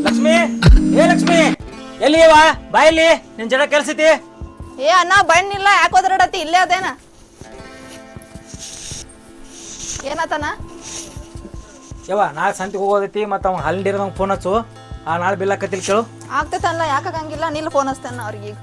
ಲಕ್ಷ್ಮಿ, ಏ ಲಕ್ಷ್ಮಿ, ಎಲ್ಲಿ ಬಾಯಲ್ಲಿ ನಿನ್ ಜನ ಕೆಲ್ಸೈತಿ. ಏ ಅಣ್ಣ ಬಣ್ಣಿಲ್ಲ, ಯಾಕೆ ಹೋದ್ರಡತಿ ಇಲ್ಲೇ ಅದೇನ? ಏನಾತನ? ಯವ್ವ ನಾಳೆ ಸಂತಿಗೆ ಹೋಗೋದೈತಿ. ಮತ್ತು ಅವ್ನು ಹಾಲಿಂಡಿರೋದಂಗೆ ಫೋನ್ ಹಚ್ಚು. ನಾಳೆ ಬಿಲ್ ಹಾಕತಿಲ್ ಕೇಳು. ಆಗ್ತೈತಲ್ಲ, ಯಾಕಾಗಂಗಿಲ್ಲ, ನಿಲ್ ಫೋನ್ ಹಚ್ತೇನೆ ಅವ್ರಿಗೆ.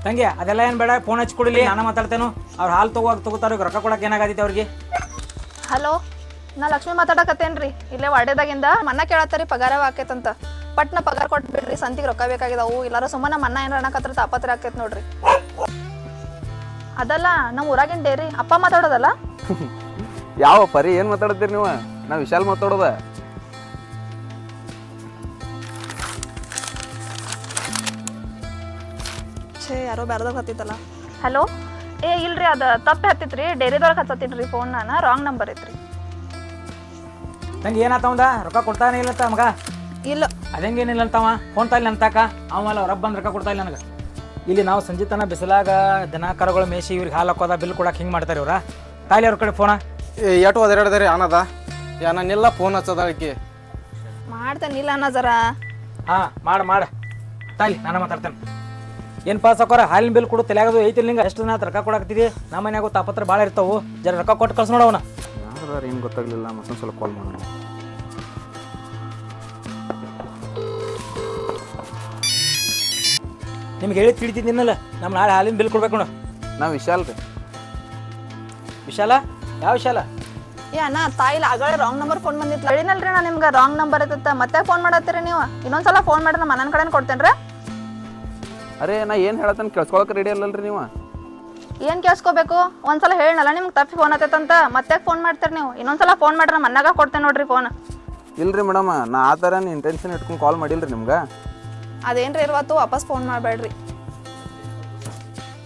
ತಂಗಿ ಅದೆಲ್ಲ ಏನು ಬೇಡ, ಫೋನ್ ಹಚ್ಚಿ ಕೊಡಲಿ, ನಾನು ಮಾತಾಡ್ತೇನು. ಅವ್ರು ಹಾಲು ತಗೋತಾರೆ, ರೊಕ್ಕ ಕೊಡಕ್ಕೆ ಏನಾಗತ್ತೈತಿ ಅವ್ರಿಗೆ. ಹಲೋ, ನಾ ಲಕ್ಷ್ಮಿ ಮಾತಾಡಕತ್ತೇನ್ರಿ. ಇಲ್ಲೇ ವಾಡ್ಯದಾಗಿಂದ ಮನ್ನ ಕೇಳತ್ತಾರಿ, ಪಗಾರ ಆಕೈತಂತ. ಪಟ್ನ ಪಗಾರ ಕೊಟ್ಬಿಡ್ರಿ, ಸಂತಿಗೆ ರೊಕ್ಕ ಬೇಕಾಗಿದಾವು. ಇಲ್ಲಾರ ಸುಮ್ಮನೆ ಮನ್ನ ಏನಾರ ಅನ್ನಕತ್ರ ತಾಪತ್ರೆ ಆಕೈತ್ ನೋಡ್ರಿ. ಅದಲ್ಲ, ನಮ್ಮ ಊರಾಗಿನ ಡೇರಿ ಅಪ್ಪ ಮಾತಾಡೋದಲ್ಲ. ಯಾವ ಪರಿ ಏನು ಮಾತಾಡ್ತೀರಿ ನೀವು? ನಾ ವಿಶಾಲ್ ಮಾತಾಡೋದ. ಛೇ, ಯಾರೋ ಬ್ಯಾರದಾಗ ಹತ್ತಿತ್ತಲ್ಲ. ಹಲೋ, ಏ ಇಲ್ರಿ, ಅದು ತಪ್ಪೆ ಹತ್ತಿತ್ರಿ. ಡೇರಿದೊಳಗೆ ಹಚ್ಚತ್ತೀನ್ರಿ ಫೋನ್, ನಾನು ರಾಂಗ್ ನಂಬರ್ ಐತ್ರಿ. ತಂಗಿ ಏನಾತವಂದ? ರೊಕ್ಕ ಕೊಡ್ತಾನೆ ಇಲ್ಲಂತ ಮಗ. ಇಲ್ಲ ಅದಂಗೇನಿಲ್ಲ ಅಂತವ. ಫೋನ್ ತಾಯಿಲ್ಲ ಅಂತಕ ಅವಲ್ಲ ರೊಕ್ಕ ಬಂದು ರೊಕ್ಕ ಕೊಡ್ತಾ ಇಲ್ಲ ನನಗೆ. ಇಲ್ಲಿ ನಾವು ಸಂಜೆ ತನ ಬಿಸಿಲಾಗ ದನ ಕರುಗಳು ಮೇಸಿ ಇವ್ರಿಗೆ ಹಾಲು ಹಾಕೋದ ಬಿಲ್ ಕೊಡಕ್ಕೆ ಹಿಂಗೆ ಮಾಡ್ತಾರೆ ಇವ್ರ. ತಾಯಿಲಿ ಅವ್ರ ಕಡೆ ಫೋನ ಎಟ್ಟು ಒದರಾಡ್ದಾರಿ ಅನ್ನದ ನಾನೆಲ್ಲ ಫೋನ್ ಹಚ್ಚೋದಕ್ಕೆ ಮಾಡ್ತೇನೆ. ಇಲ್ಲ ಅನ್ನ ಜರ. ಹಾಂ ಮಾಡ ತಾಯಿಲಿ ನಾನು ಮಾತಾಡ್ತೇನೆ. ಏನು ಪಾಸ್ ಹಾಕೋರ ಹಾಲಿನ ಬಿಲ್ ಕೊಡು ತಲೆಯಾಗದು ಐತಿ ನಿಂಗೆ. ಎಷ್ಟು ದಿನ ರೊಕ್ಕ ಕೊಡಾಕ್ತಿದ್ದಿ. ನಮ್ಮ ಮನ್ಯಾಗ ತಾಪತ್ರ ಭಾಳ ಇರ್ತಾವು. ಜರ ರೊಕ್ಕ ಕೊಟ್ಟು ಕಳ್ಸಿ ನೋಡವನ. ಯಾರು ಏನು ಗೊತ್ತಾಗಲಿಲ್ಲ, ಮತ್ತೊಂದು ಸ್ವಲ್ಪ ಕಾಲ್ ಮಾಡೋಣ. ನಿಮ್ಗೆ ಹೇಳಿ ತಿಳಿತಿದ್ದೀನಲ್ಲ, ನಮ್ಮ ನಾಳೆ ಹಾಲಿನ ಬಿಲ್ ಕೊಡ್ಬೇಕು ನೋಡು. ನಾವು ವಿಶಾಲ್ ರೀ. ವಿಶಾಲ? ಯಾವ ವಿಶಾಲ? ಏ ಅಣ್ಣ, ತಾಯಿಲ್ಲ ಆಗಲೇ ರಾಂಗ್ ನಂಬರ್ ಫೋನ್ ಬಂದಿತ್ತು. ಹೇಳಿನಲ್ರಿ ನಾ ನಿಮ್ಗೆ ರಾಂಗ್ ನಂಬರ್ ಇರ್ತತ್ತ. ಮತ್ತೆ ಫೋನ್ ಮಾಡತ್ತೀರಿ ನೀವು. ಇನ್ನೊಂದ್ಸಲ ಫೋನ್ ಮಾಡ್ರಿ, ನಮ್ಮ ಮನನ ಕಡೆನ ಕೊಡ್ತೇನ್ರಿ. ಅರೇ ನಾ ಏನು ಹೇಳತ್ತೇನೆ ಕೇಳಿಸ್ಕೊಳಕ್ಕೆ ರೆಡಿ ಅಲ್ಲಲ್ರಿ ನೀವು? ಏನು ಕೇಳಿಸ್ಕೋಬೇಕು? ಒಂದ್ಸಲ ಹೇಳಲ್ಲ ನಿಮ್ಗೆ ತಪ್ಪಿ ಫೋನ್ ಆತೈತಂತ. ಮತ್ತೆ ಫೋನ್ ಮಾಡ್ತೀರಿ ನೀವು. ಇನ್ನೊಂದ್ಸಲ ಫೋನ್ ಮಾಡ್ರಿ, ನಮ್ಮ ಮನ್ನಾಗ ಕೊಡ್ತೇನೆ ನೋಡ್ರಿ ಫೋನ್. ಇಲ್ರಿ ಮೇಡಮ್, ನಾ ಆ ಥರ ಇಂಟೆನ್ಷನ್ ಇಟ್ಕೊಂಡು ಕಾಲ್ ಮಾಡಿಲ್ರಿ ನಿಮ್ಗೆ. ಅದೇನ್ರಿ ಇರ್ವತ್ತು, ವಾಪಸ್ ಫೋನ್ ಮಾಡಬೇಡ್ರಿ.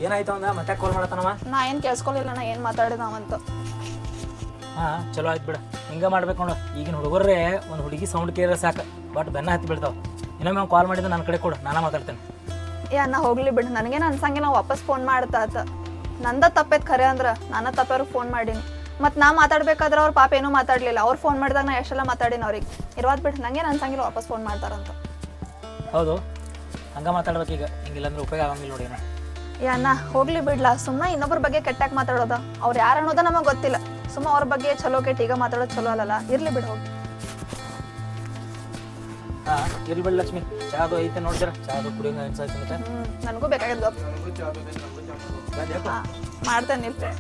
ಏನಾಯ್ತು ಅಂದ ಮತ್ತೆ ಕಾಲ್ ಮಾಡತ್ತಾನವ? ನಾ ಏನು ಕೇಳಿಸ್ಕೊಲಿಲ್ಲ, ನಾ ಏನು ಮಾತಾಡಿದವಂತ. ಹಾಂ ಚಲೋ ಆಯ್ತು ಬಿಡ. ಹಿಂಗೆ ಮಾಡ್ಬೇಕು ನೋಡು. ಈಗಿನ ಹುಡುಗರೇ ಒಂದು ಹುಡುಗಿ ಸೌಂಡ್ ಕೇಳಿದ್ರೆ ಸಾಕು, ಬಟ್ ಬೆನ್ನ ಹತ್ತಿ ಬೀಳ್ತಾವೆ. ಇನ್ನೊಮ್ಮೆ ಅವ್ನು ಕಾಲ್ ಮಾಡಿದ್ರೆ ನನ್ನ ಕಡೆ ಕೊಡು, ನಾನು ಮಾತಾಡ್ತೇನೆ. ಏ ಅಣ್ಣ ಹೋಗ್ಲಿ ಬಿಡು, ನನಗೇನು ಅನ್ಸಂಗಿಲ್ಲ ವಾಪಸ್ ಫೋನ್ ಮಾಡ್ತಾತ. ನಂದ ತಪ್ಪೈತೆ ಖರೆ ಅಂದ್ರೆ, ನಾನು ತಪ್ಪವ್ರಿಗೆ ಫೋನ್ ಮಾಡೀನಿ. ಮತ್ತು ನಾ ಮಾತಾಡ್ಬೇಕಾದ್ರೆ ಅವ್ರು ಪಾಪ ಏನೂ ಮಾತಾಡಲಿಲ್ಲ. ಅವ್ರು ಫೋನ್ ಮಾಡಿದಾಗ ನಾ ಎಷ್ಟೆಲ್ಲ ಮಾತಾಡೀನಿ ಅವ್ರಿಗೆ. ಇರೋದು ಬಿಟ್ಟು ನಂಗೇನು ಅನ್ಸಂಗಿಲ್ಲ ವಾಪಸ್ ಫೋನ್ ಮಾಡ್ತಾರಂತ. ಹೌದು, ಹಂಗೆ ಮಾತಾಡ್ಬೇಕೀಗ. ಹಿಂಗಿಲ್ಲ ಅಂದ್ರೆ ಉಪಯೋಗ ಆಗಂಗಿಲ್ಲ ನೋಡಿ. ಏ ಅಣ್ಣ ಹೋಗ್ಲಿ ಬಿಡ್ಲಾ, ಸುಮ್ಮನೆ ಇನ್ನೊಬ್ಬರ ಬಗ್ಗೆ ಕೆಟ್ಟಾಗಿ ಮಾತಾಡೋದ. ಅವ್ರು ಯಾರು ಅನ್ನೋದ ನಮಗೆ ಗೊತ್ತಿಲ್ಲ. ಸುಮ್ಮ ಅವ್ರ ಬಗ್ಗೆ ಚಲೋ ಕೆಟ್ಟ ಈಗ ಮಾತಾಡೋದು ಚಲೋ ಅಲ್ಲಲ್ಲ. ಇರ್ಲಿ ಬಿಡು, ಹೋಗಿ. ಹಾಂ ಇರ್ಲಿ ಬಿಡು ಲಕ್ಷ್ಮಿ. ಚಾದು ಐತೆ ನೋಡ್ತೀರ, ಚಾದು ಕುಡಿಯೋಂಗ ಅನ್ಸಾಯ್ತು. ನನಗೂ ಬೇಕಾಗಿದ್ದು ಮಾಡ್ತೇನೆ ನಿಲ್ತೆ.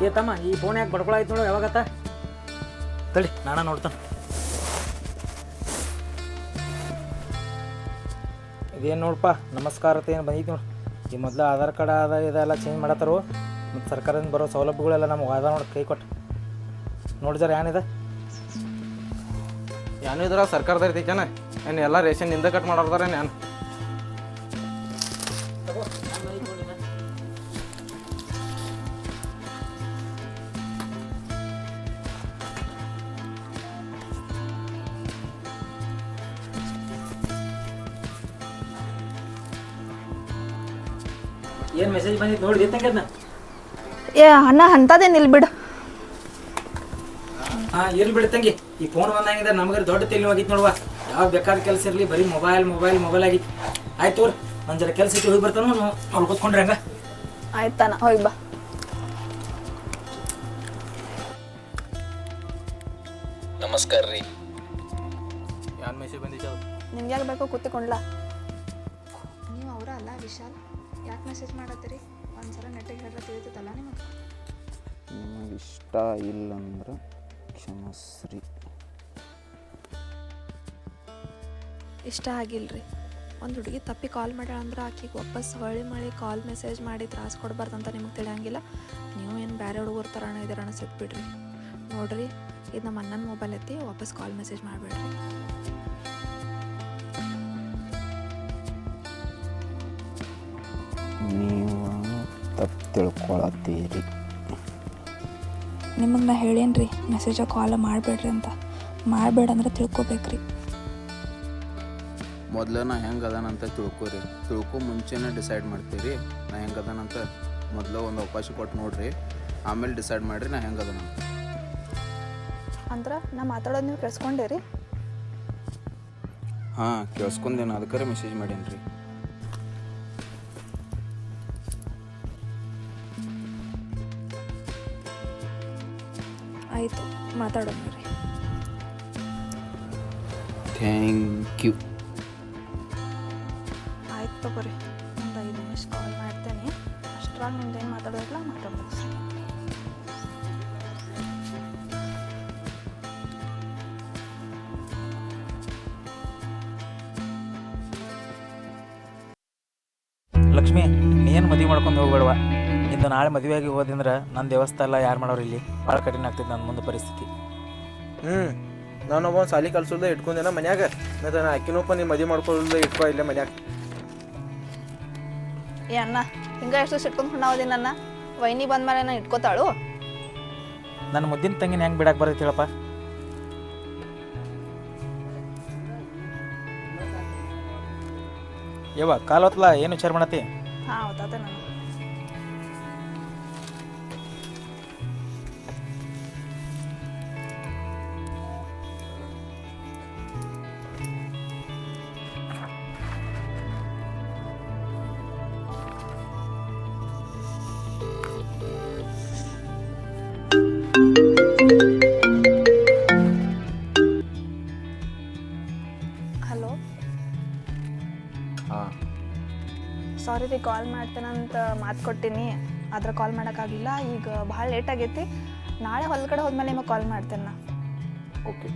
ಏ ತಮ್ಮ, ಈ ಫೋನ್ ಯಾಕೆ ಬಡ್ಕೊಳಾಯ್ತು ನೋಡು. ಯಾವಾಗತ್ತ ತಡಿ, ನಾನು ನೋಡ್ತಾನೆ. ಇದೇನು ನೋಡಪ್ಪ, ನಮಸ್ಕಾರತೆ ಏನು ಬಂದೈತಿ ನೋಡು. ಈ ಮೊದಲು ಆಧಾರ್ ಕಾರ್ಡ್ ಅದ ಇದೆಲ್ಲ ಚೇಂಜ್ ಮಾಡತ್ತಾರು. ಮತ್ತು ಸರ್ಕಾರದಿಂದ ಬರೋ ಸೌಲಭ್ಯಗಳೆಲ್ಲ ನಮಗೆ ಅದ ನೋಡಿ, ಕೈ ಕೊಟ್ಟು ನೋಡಿ ಜರ ಏನಿದೆ. ಏನೂ ಇದ್ರ ಸರ್ಕಾರದ ಇರ್ತೈತೇನ? ಏನು ಎಲ್ಲ ರೇಷನ್ ನಿಂದ ಕಟ್ ಮಾಡೋರ್ದಾರ ನಾನು? ಏನು ಮೆಸೇಜ್ ಬಂದಿತ್ತು ನೋಡಿ ತಂಗಿ ಅದನ್ನ? ಏ ಅಣ್ಣ ಅಂಥದ್ದೇನು ಇಲ್ಲ ಬಿಡು. ಹಾಂ ಇರ್ಲಿ ಬಿಡು ತಂಗಿ. ಈ ಫೋನ್ ಬಂದಂಗಿದೆ ನಮಗೆ ದೊಡ್ಡ ತಲೆ ಹೋಗಿತ್ತು ನೋಡುವ. ಯಾವಾಗ ಬೇಕಾದ ಕೆಲಸ ಇರಲಿ, ಬರೀ ಮೊಬೈಲ್ ಆಗಿತ್ತು. ಆಯ್ತು ತೋರಿ, ಒಂದು ಜರ ಕೆಲಸ ಇಟ್ಟು ಹೋಗಿ ಬರ್ತಾನು. ಅವ್ರು ಕೂತ್ಕೊಂಡ್ರೆ ಹಂಗ ಆಯ್ತಾನ, ಹೋಗಿ ಬಾ. ನಮಸ್ಕಾರ ರೀ. ಏನು ಮೆಸೇಜ್ ಬಂದಿತ್ತು ಅದು? ನಿಮ್ಗೆ ಯಾಕೆ ಬೇಕು ಕೂತ್ಕೊಂಡ್ಲಾ? ನೀವು ಅವರ ಅಲ್ಲ ವಿಶಾಲ್, ಯಾಕೆ ಮೆಸೇಜ್ ಮಾಡತ್ತೀರಿ? ಒಂದ್ಸಲ ನೆಟ್ಟಿಗೆ ಹೇಳಿದ್ರೆ ತಿಳಿತೈತಲ್ಲ ನಿಮಗೆ. ನಿಮಗೆ ಇಷ್ಟ ಇಲ್ಲಂದ್ರೆ ಕ್ಷಮಿಸ್ರಿ. ಇಷ್ಟ ಆಗಿಲ್ರಿ. ಒಂದು ಹುಡುಗಿ ತಪ್ಪಿ ಕಾಲ್ ಮಾಡ್ಯಾಳ ಅಂದ್ರೆ ಆಕಿಗೆ ವಾಪಸ್ ಹೊಳ್ಳಿ ಮಾಡಿ ಕಾಲ್ ಮೆಸೇಜ್ ಮಾಡಿ ತ್ರಾಸ ಕೊಡಬಾರ್ದಂತ ನಿಮಗೆ ತಿಳಿಯಂಗಿಲ್ಲ. ನೀವು ಏನು ಬೇರೆ ಹುಡುಗರ ಥರನೇ ಇದ್ದೀರ ಅನಿಸುತ್ತೆ ಬಿಡ್ರಿ. ನೋಡ್ರಿ, ಇದು ನಮ್ಮ ಅಣ್ಣನ ಮೊಬೈಲ್ ಐತಿ, ವಾಪಸ್ ಕಾಲ್ ಮೆಸೇಜ್ ಮಾಡಬೇಡ್ರಿ. ನೀವು ತಪ್ಪು ತಿಳ್ಕೊಳತ್ತೀರಿ. ನಿಮಗೆ ನಾ ಹೇಳೇನ್ರಿ ಮೆಸೇಜ ಕಾಲ್ ಮಾಡಬೇಡ್ರಿ ಅಂತ. ಮಾಡಬೇಡ ಅಂದ್ರೆ ತಿಳ್ಕೊಬೇಕ್ರಿ. ಮೊದಲು ನಾ ಹೆಂಗೆ ಅದಾನಂತ ತಿಳ್ಕೊರಿ. ಮುಂಚೆನೇ ಡಿಸೈಡ್ ಮಾಡ್ತೀರಿ ನಾ ಹೆಂಗೆ ಅದಾನಂತ. ಮೊದಲು ಒಂದು ಅವಕಾಶ ಕೊಟ್ಟು ನೋಡ್ರಿ, ಆಮೇಲೆ ಡಿಸೈಡ್ ಮಾಡಿರಿ ನಾ ಹೆಂಗೆ ಅದಾನಂತ. ಅಂದ್ರೆ ನಾ ಮಾತಾಡೋದು ನೀವು ಕೇಳಿಸ್ಕೊಂಡೇರಿ? ಹಾಂ, ಕೇಳಿಸ್ಕೊಂಡೇನು, ಅದಕ್ಕೆ ಮೆಸೇಜ್ ಮಾಡೇನ್ರಿ. ಆಯಿತು, ಮಾತಾಡೋಣ ರೀ. Thank you. ಆಯ್ತು ತಗೋರಿ, ಒಂದು 5 ನಿಮಿಷ ಕಾಲ್ ಮಾಡ್ತೇನೆ. ಅಷ್ಟ್ರಾಗ ನಿಮ್ದು ಏನು ಮಾತಾಡೋದಿಲ್ಲ ಮಾತಾಡೋದು. ಲಕ್ಷ್ಮಿ, ನೀನು ಮದುವೆ ಮಾಡ್ಕೊಂಡು ಹೋಗ್ಬೇಡವ. ಇಂದು ನಾಳೆ ಮದುವೆಯಾಗಿ ಹೋದಂದ್ರೆ ನನ್ನ ದೇವಸ್ಥಾನ ಎಲ್ಲ ಯಾರು ಮಾಡೋರು ಇಲ್ಲಿ? ಭಾಳ ಕಠಿಣ ಆಗ್ತೈತೆ ನನ್ನ ಮುಂದೆ ಪರಿಸ್ಥಿತಿ. ನಾನೊಬ್ಬ ಸಾಲಿ ಕಲ್ಸೋಲ್ದೆ ಇಟ್ಕೊಂಡೇನ ಮನ್ಯಾಗ. ಮತ್ತು ನಾ ಅಕ್ಕಿನೊಪ್ಪ ನೀ ಮದುವೆ ಮಾಡ್ಕೊಳ್ಳೋಲ್ದೆ ಇಟ್ಕೊ ಇಲ್ಲೇ ಮನ್ಯಾಗ. ಏ ಅಣ್ಣ, ಹಿಂಗೆ ಎಷ್ಟು ಸಿಟ್ಕೊಂಡು ಹೊಂಡಾವದಿ ನನ್ನ? ವೈನಿ ಬಂದ್ಮೇಲೆ ನಾನು ಇಟ್ಕೋತಾಳು? ನನ್ನ ಮುದ್ದಿನ ತಂಗಿನ ಹೆಂಗೆ ಬಿಡಕ್ಕೆ ಬರ್ತೈತಿ ಹೇಳಪ್ಪ? ಯವ್ವ ಕಾಲು ಹೊತ್ತಲ್ಲ, ಏನು ವಿಚಾರ ಮಾಡತ್ತಿ? ಹಾಂ ಹೌದಾತ ನಾನು. ಹಲೋ, ಹಾಂ, ಸಾರಿ ರೀ, ಕಾಲ್ ಮಾಡ್ತೇನಂತ ಮಾತು ಕೊಟ್ಟಿನಿ, ಆದ್ರೆ ಕಾಲ್ ಮಾಡೋಕ್ಕಾಗಲಿಲ್ಲ. ಈಗ ಭಾಳ ಲೇಟ್ ಆಗೈತಿ. ನಾಳೆ ಹೊಲಗಡೆ ಹೋದ್ಮೇಲೆ ನಿಮಗೆ ಕಾಲ್ ಮಾಡ್ತೇನೆ ನಾ. ಓಕೆ.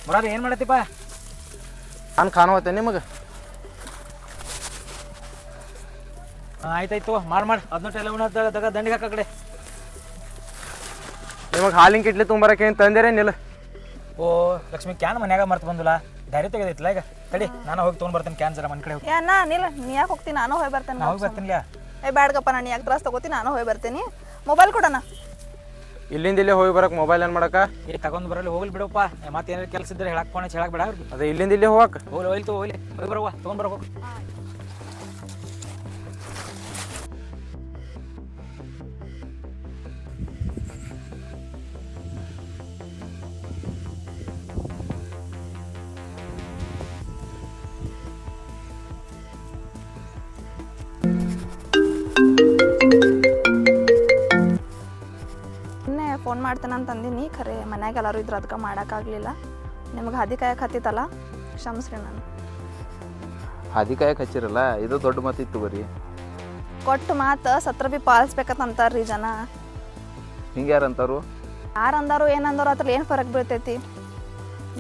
ಮುರಾರಿ, ಏನು ಮಾಡತ್ತಿಪ್ಪ? ನಾನು ಕಾಣುವತ್ತೆ ನಿಮಗೆ. ಆಯ್ತಾಯ್ತು, ಮಾಡಿ ಅದನ್ನ ಟೆಲಿಫೋನ್ ದಂಡಿಗೆ ಹಾಕ ಕಡೆ. ನಿಮಗೆ ಹಾಲಿನ ಕಿಟ್ಲಿ ತೊಗೊಂಬರಕ್ಕೆ ಏನು ತಂದೇರೇನಿಲ್ಲ? ಓ ಲಕ್ಷ್ಮಿ, ಕ್ಯಾನ್ ಮನ್ಯಾಗ ಮರ್ತು ಬಂದಿಲ್ಲ. ಧೈರ್ಯ ತೆಗೆದೈತಿಲ್ಲ ಈಗ. ತಡಿ, ನಾನು ಹೋಗಿ ತೊಗೊಂಡು ಬರ್ತೀನಿ ಕ್ಯಾನ್. ಜರ ಮನೆ ಕಡೆ ಹೋಗಿ. ಏ ಅಣ್ಣ, ನಿಲ್ಲ, ನೀ ಯಾಕೆ ಹೋಗ್ತೀನಿ? ನಾನು ಹೋಗಿ ಬರ್ತೇನೆ. ಹೋಗಿ ಬರ್ತೀನಿ. ಏ ಬ್ಯಾಡ್ಗಪ್ಪ, ನಾನು ಯಾಕೆ ತ್ರಾಸ ತಗೋತೀನಿ? ನಾನು ಹೋಗಿ ಬರ್ತೀನಿ. ಮೊಬೈಲ್ ಕೊಡೋಣ. ಇಲ್ಲಿಂದ ಇಲ್ಲೇ ಹೋಗಿ ಬರಕ್ಕೆ ಮೊಬೈಲ್ ಏನು ಮಾಡಕ್ಕ? ಏ ತಗೊಂಡು ಬರಲಿ, ಹೋಗ್ಲಿ ಬಿಡಪ್ಪ. ಮತ್ತೆ ಏನಾರು ಕೆಲಸ ಇದ್ರೆ ಹೇಳಕ್ಕೆ ಫೋನ್ ಹೇಳಕ್ಕೆ ಬೇಡ. ಅದೇ ಇಲ್ಲಿಂದ ಇಲ್ಲೇ ಹೋಗಕ್ಕೆ. ಹೋಗ್ಲಿ ಹೋಗಿ ಬರವ್ವ, ತೊಗೊಂಡು ಬರೋ ಹೋಗಿ. ಫೋನ್ ಮಾಡ್ತೇನೆ ಅಂತ ಅಂದಿನಿ, ಖರೆ ಮನ್ಯಾಗ ಎಲ್ಲರೂ ಇದ್ರು, ಅದಕ್ಕೆ ಮಾಡೋಕ್ಕಾಗಲಿಲ್ಲ. ನಿಮ್ಗೆ ಹಾದಿ ಕಾಯಕ್ಕೆ ಹತ್ತಿತ್ತಲ್ಲ, ಕ್ಷಮಿಸ್ರಿ. ನಾನು ಹಾದಿ ಕಾಯಕ್ಕೆ ಹಚ್ಚಿರಲ್ಲ, ಇದು ದೊಡ್ಡ ಮಾತಿತ್ತು ಬರೀ. ಕೊಟ್ಟು ಮಾತು ಸತ್ರ ಬಿ ಪಾಲಿಸ್ಬೇಕಂತ ಅಂತಾರ್ರಿ ಜನ. ಹಿಂಗೆ ಯಾರು ಅಂತಾರು? ಯಾರು ಅಂದಾರು ಏನಂದಾರು ಅದ್ರಲ್ಲಿ ಏನು ಫರಕ್ ಬೀಳ್ತೈತಿ?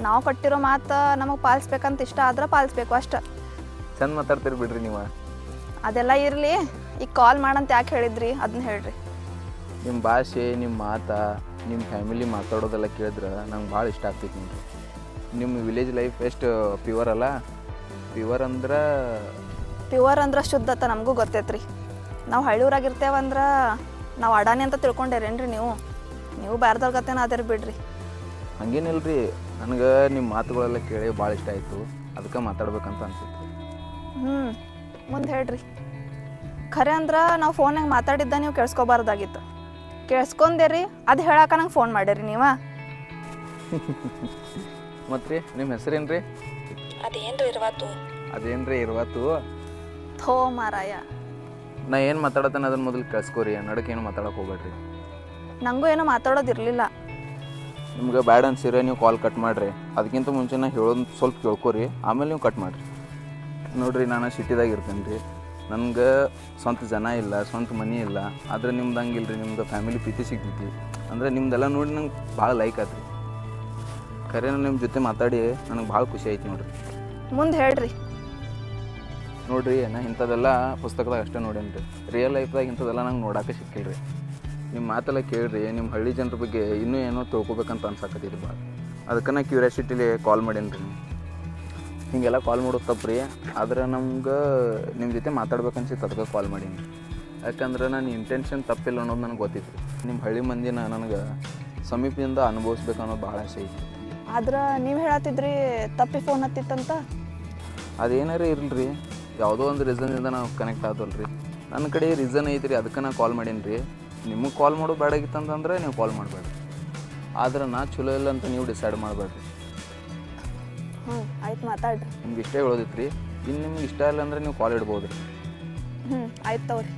ನಾವು ಕೊಟ್ಟಿರೋ ಮಾತು ನಮಗೆ ಪಾಲಿಸ್ಬೇಕಂತ ಇಷ್ಟ ಆದ್ರೆ ಪಾಲಿಸ್ಬೇಕು ಅಷ್ಟೆ. ಚಂದ ಮಾತಾಡ್ತೀರಿ ಬಿಡ್ರಿ ನೀವು. ಅದೆಲ್ಲ ಇರಲಿ, ಈಗ ಕಾಲ್ ಮಾಡಂತ ಯಾಕೆ ಹೇಳಿದ್ರಿ ಅದನ್ನ ಹೇಳ್ರಿ. ನಿಮ್ಮ ಭಾಷೆ, ನಿಮ್ಮ ಮಾತು, ನಿಮ್ಮ ಫ್ಯಾಮಿಲಿ ಮಾತಾಡೋದೆಲ್ಲ ಕೇಳಿದ್ರೆ ನಂಗೆ ಭಾಳ ಇಷ್ಟ ಆಗ್ತೈತಿ ನೋಡ್ರಿ. ನಿಮ್ಮ ವಿಲೇಜ್ ಲೈಫ್ ಎಷ್ಟು ಪ್ಯೂರ್ ಅಲ್ಲ. ಪ್ಯೂರ್ ಅಂದ್ರೆ ಶುದ್ಧತೆ ನಮಗೂ ಗೊತ್ತೈತ್ರಿ. ನಾವು ಹಳ್ಳಿಯೂರಾಗಿರ್ತೇವಂದ್ರೆ ನಾವು ಅಡಾನಿ ಅಂತ ತಿಳ್ಕೊಂಡೇರೇನ್ರಿ ನೀವು ಬ್ಯಾರ್ದವ್ರಗತ್ತೇನ ಅದೇರಿ ಬಿಡ್ರಿ. ಹಂಗೇನಿಲ್ರಿ, ನನಗೆ ನಿಮ್ಮ ಮಾತುಗಳೆಲ್ಲ ಕೇಳಿ ಭಾಳ ಇಷ್ಟ ಆಯಿತು, ಅದಕ್ಕೆ ಮಾತಾಡ್ಬೇಕಂತ ಅನ್ಸುತ್ತೆ. ಮುಂದೆ ಹೇಳ್ರಿ. ಖರೆ ಅಂದ್ರೆ ನಾವು ಫೋನಾಗ ಮಾತಾಡಿದ್ದ ನೀವು ಕೇಳಿಸ್ಕೋಬಾರ್ದಾಗಿತ್ತು. ಕೇಳಿಸ್ಕೊಂಡೇರಿ, ಅದು ಹೇಳಕ್ಕೆ ನಂಗೆ ಫೋನ್ ಮಾಡಿರಿ ನೀವು. ಮತ್ತು ರೀ, ನಿಮ್ಮ ಹೆಸರೇನು ರೀ? ಅದೇನ್ರಿ ಇರ್ವಾತು. ಥೋ ಮಾರಾಯ, ನಾ ಏನು ಮಾತಾಡತ್ತೇನೆ ಅದನ್ನ ಮೊದಲು ಕೇಳಿಸ್ಕೋರಿ, ನಡಕ್ಕೆ ಏನು ಮಾತಾಡಕ್ಕೆ ಹೋಗ್ಬೇಡ್ರಿ. ನನಗೂ ಏನೋ ಮಾತಾಡೋದಿರಲಿಲ್ಲ. ನಿಮ್ಗೆ ಬ್ಯಾಡ್ ಅನ್ಸಿದ್ರೆ ನೀವು ಕಾಲ್ ಕಟ್ ಮಾಡಿರಿ. ಅದಕ್ಕಿಂತ ಮುಂಚೆ ನಾ ಹೇಳೋದು ಸ್ವಲ್ಪ ಕೇಳ್ಕೊರಿ, ಆಮೇಲೆ ನೀವು ಕಟ್ ಮಾಡಿರಿ. ನೋಡಿರಿ, ನಾನು ಸಿಟಿದಾಗ ಇರ್ತೇನೆ ರೀ. ನನಗೆ ಸ್ವಂತ ಜನ ಇಲ್ಲ, ಸ್ವಂತ ಮನೆ ಇಲ್ಲ. ಆದರೆ ನಿಮ್ದು ಹಂಗಿಲ್ಲ ರೀ, ನಿಮ್ದು ಫ್ಯಾಮಿಲಿ ಪ್ರೀತಿ ಸಿಗ್ತೈತಿ. ಅಂದರೆ ನಿಮ್ದೆಲ್ಲ ನೋಡಿ ನಂಗೆ ಭಾಳ ಲೈಕ್ ಆಯ್ತು ರೀ. ಖರೆ ನಿಮ್ಮ ಜೊತೆ ಮಾತಾಡಿ ನನಗೆ ಭಾಳ ಖುಷಿ ಆಯ್ತು ನೋಡಿರಿ. ಮುಂದೆ ಹೇಳ್ರಿ. ನೋಡಿರಿ, ನಾ ಇಂಥದ್ದೆಲ್ಲ ಪುಸ್ತಕದಾಗ ಅಷ್ಟೇ ನೋಡೇನಿ ರೀ. ರಿಯಲ್ ಲೈಫ್ದಾಗ ಇಂಥದ್ದೆಲ್ಲ ನಂಗೆ ನೋಡೋಕೆ ಸಿಕ್ಕಿಲ್ಲ ರೀ. ನಿಮ್ಮ ಮಾತೆಲ್ಲ ಕೇಳಿರಿ, ನಿಮ್ಮ ಹಳ್ಳಿ ಜನರ ಬಗ್ಗೆ ಇನ್ನೂ ಏನೋ ತಿಳ್ಕೊಬೇಕಂತ ಅನ್ಸಕತ್ತಿದ್ದು ಭಾಳ. ಅದಕ್ಕೆ ನಾ ಕ್ಯೂರಿಯಾಸಿಟಿಲಿ ಕಾಲ್ ಮಾಡೇನಿ ರೀ. ಹೀಗೆಲ್ಲ ಕಾಲ್ ಮಾಡೋದು ತಪ್ಪು ರೀ. ಆದ್ರೆ ನಮ್ಗೆ ನಿಮ್ಮ ಜೊತೆ ಮಾತಾಡ್ಬೇಕನ್ಸಿತ್ತು, ಅದಕ್ಕೆ ಕಾಲ್ ಮಾಡೀನಿ. ಯಾಕಂದ್ರೆ ನನ್ನ ಇಂಟೆನ್ಷನ್ ತಪ್ಪಿಲ್ಲ ಅನ್ನೋದು ನನಗೆ ಗೊತ್ತಿತ್ತು ರೀ. ನಿಮ್ಮ ಹಳ್ಳಿ ಮಂದಿನ ನನಗೆ ಸಮೀಪದಿಂದ ಅನುಭವಿಸ್ಬೇಕು ಅನ್ನೋದು ಭಾಳ ಆಸೆ ಐತಿ. ಆದ್ರೆ ನೀವು ಹೇಳತ್ತಿದ್ರಿ ತಪ್ಪಿ ಫೋನ್ ಹತ್ತಿತ್ತಂತ. ಅದೇನಾರೇ ಇರಲಿ ರೀ, ಯಾವುದೋ ಒಂದು ರೀಸನ್ನಿಂದ ನಾವು ಕನೆಕ್ಟ್ ಆದವಲ್ಲ ರೀ. ನನ್ನ ಕಡೆ ರೀಸನ್ ಐತಿ ರೀ, ಅದಕ್ಕೆ ನಾ ಕಾಲ್ ಮಾಡೀನಿ ರೀ. ನಿಮಗೆ ಕಾಲ್ ಮಾಡೋದು ಬೇಡಾಗಿತ್ತಂತಂದ್ರೆ ನೀವು ಕಾಲ್ ಮಾಡಬೇಡ್ರಿ. ಆದ್ರೆ ನಾ ಚಲೋ ಇಲ್ಲ ಅಂತ ನೀವು ಡಿಸೈಡ್ ಮಾಡಬೇಡ್ರಿ. ಆಯ್ತು, ಮಾತಾಡ್ರಿ. ನಿಮ್ಗೆ ಇಷ್ಟ ಹೇಳೋದಿತ್ತು ರೀ. ಇನ್ನು ನಿಮ್ಗೆ ಇಷ್ಟ ಇಲ್ಲ ಅಂದ್ರೆ ನೀವು ಕಾಲ್ ಇಡ್ಬೋದು ರೀ. ಆಯ್ತು ತಗೋರಿ.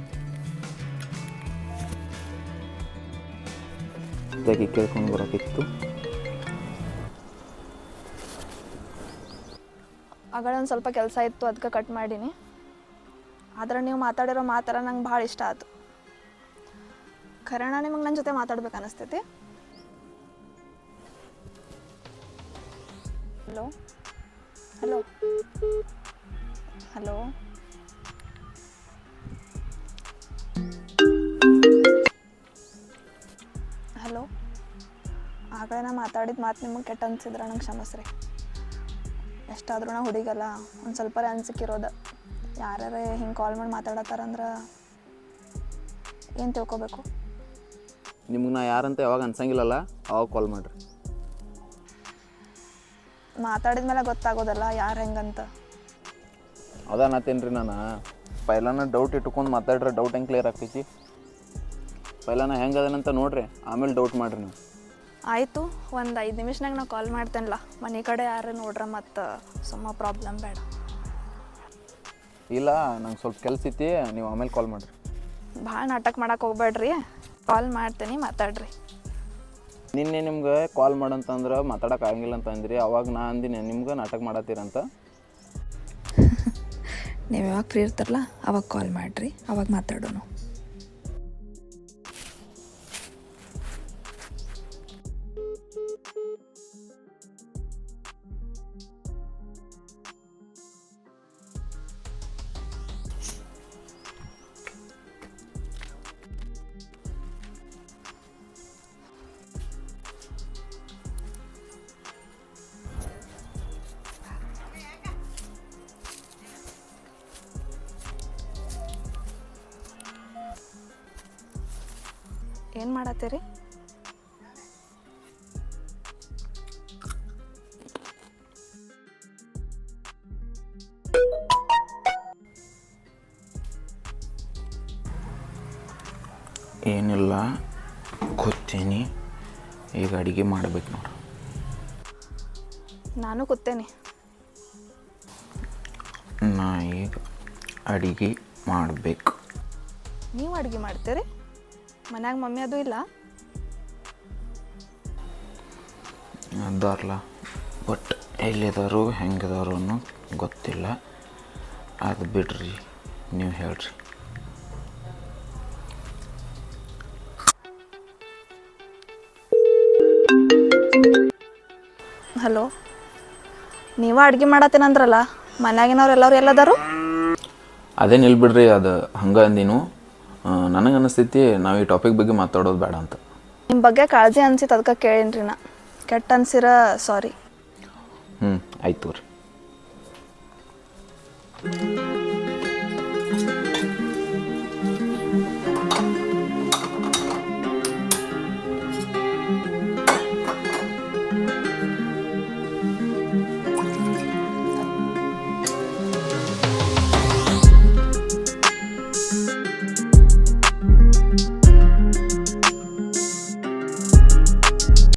ಇದಾಗಿ ಕೇಳ್ಕೊಂಡು ಬರೋಕ್ಕಿತ್ತು. ಆಗಳ ಒಂದು ಸ್ವಲ್ಪ ಕೆಲಸ ಇತ್ತು, ಅದಕ್ಕೆ ಕಟ್ ಮಾಡೀನಿ. ಆದ್ರೆ ನೀವು ಮಾತಾಡಿರೋ ಮಾತಾರ ನಂಗೆ ಭಾಳ ಇಷ್ಟ ಆಯ್ತು. ಖರೇನ ನಿಮಗೆ ನನ್ನ ಜೊತೆ ಮಾತಾಡ್ಬೇಕು ಅನಿಸ್ತೈತಿ. ಹಲೋ ಹಲೋ ಹಲೋ ಹಲೋ ಆಗಲೇ ನಾ ಮಾತಾಡಿದ ಮಾತು ನಿಮಗೆ ಕೆಟ್ಟ ಅನ್ಸಿದ್ರೆ ನಂಗೆ ಕ್ಷಮಿಸ್ರಿ. ಎಷ್ಟಾದ್ರೂ ನಾ ಹುಡುಗಲ್ಲ, ಒಂದು ಸ್ವಲ್ಪ ಅನ್ಸಿಕ್ಕಿರೋದು. ಯಾರ್ಯಾರು ಹಿಂಗೆ ಕಾಲ್ ಮಾಡಿ ಮಾತಾಡತ್ತಾರಂದ್ರೆ ಏನು ತಿಳ್ಕೊಬೇಕು? ನಿಮ್ಗೆ ನಾ ಯಾರಂತ ಯಾವಾಗ ಅನ್ಸಂಗಿಲ್ಲಲ್ಲ, ಅವಾಗ ಕಾಲ್ ಮಾಡಿರಿ. ಮಾತಾಡಿದ ಮೇಲೆ ಗೊತ್ತಾಗೋದಲ್ಲ ಯಾರು ಹೆಂಗಂತ. ಅದಾನತ್ತೇನು ರೀ, ನಾನು ಪೈಲಾನ ಡೌಟ್ ಇಟ್ಕೊಂಡು ಮಾತಾಡ್ರೆ ಡೌಟ್ ಹೆಂಗೆ ಕ್ಲಿಯರ್ ಆಗ್ತೈತಿ? ಪೈಲಾನ ಹೆಂಗೆ ಅದನಂತ ನೋಡ್ರಿ, ಆಮೇಲೆ ಡೌಟ್ ಮಾಡಿರಿ ನೀವು. ಆಯಿತು, ಒಂದು 5 ನಿಮಿಷನಾಗ ನಾ ಕಾಲ್ ಮಾಡ್ತೇನಲ್ಲ. ಮನೆ ಕಡೆ ಯಾರು ನೋಡ್ರೆ ಮತ್ತು ಸುಮ್ಮ ಪ್ರಾಬ್ಲಮ್ ಬೇಡ. ಇಲ್ಲ, ನಂಗೆ ಸ್ವಲ್ಪ ಕೆಲಸ ಐತಿ, ನೀವು ಆಮೇಲೆ ಕಾಲ್ ಮಾಡಿರಿ. ಭಾಳ ನಾಟಕ ಮಾಡಕ್ಕೆ ಹೋಗ್ಬೇಡ್ರಿ. ಕಾಲ್ ಮಾಡ್ತೀನಿ, ಮಾತಾಡ್ರಿ. ನಿನ್ನೆ ನಿಮ್ಗೆ ಕಾಲ್ ಮಾಡಂತಂದ್ರೆ ಮಾತಾಡೋಕೆ ಆಗಂಗಿಲ್ಲ ಅಂತ ಅಂದಿರಿ. ಅವಾಗ ನಾ ಅಂದಿನಿ ನಿಮ್ಗೆ ನಾಟಕ ಮಾಡತ್ತೀರಂತ. ನೀವು ಯಾವಾಗ ಫ್ರೀ ಇರ್ತಾರಲ್ಲ ಅವಾಗ ಕಾಲ್ ಮಾಡಿರಿ, ಅವಾಗ ಮಾತಾಡೋಣ. ಏನು ಮಾಡತ್ತೀರಿ? ಏನಿಲ್ಲ, ಕೂತೀನಿ. ಈಗ ಅಡುಗೆ ಮಾಡ್ಬೇಕು ನೋಡ್ರಿ. ನಾನು ಕೂತೇನೆ. ನಾ ಈಗ ಅಡುಗೆ ಮಾಡಬೇಕು. ನೀವು ಅಡುಗೆ ಮಾಡ್ತೀರಿ? ಮನ್ಯಾಗ ಮಮ್ಮಿ ಅದು ಇಲ್ಲ? ಅದಾರಲ್ಲ, ಬಟ್ ಎಲ್ಲಿದಾರು ಹೆಂಗಿದಾರು ಅನ್ನೋ ಗೊತ್ತಿಲ್ಲ. ಅದು ಬಿಡ್ರಿ, ನೀವು ಹೇಳ್ರಿ. ಹಲೋ, ನೀವು ಅಡುಗೆ ಮಾಡತ್ತೇನಂದ್ರಲ್ಲ, ಮನ್ಯಾಗಿನವ್ರು ಎಲ್ಲರೂ ಎಲ್ಲದಾರು? ಅದೇನು ಬಿಡ್ರಿ, ಅದು ಹಂಗೆ ಅಂದಿನು. ನನಗೆ ಅನಿಸ್ತೈತಿ ನಾವು ಈ ಟಾಪಿಕ್ ಬಗ್ಗೆ ಮಾತಾಡೋದು ಬೇಡ ಅಂತ. ನಿಮ್ಮ ಬಗ್ಗೆ ಕಾಳಜಿ ಅನ್ಸಿತ್ತು, ಅದಕ್ಕೆ ಕೇಳೀನಿ ನಾ. ಕೆಟ್ಟ ಅನ್ಸಿರ ಸಾರಿ. ಆಯ್ತು ರೀ.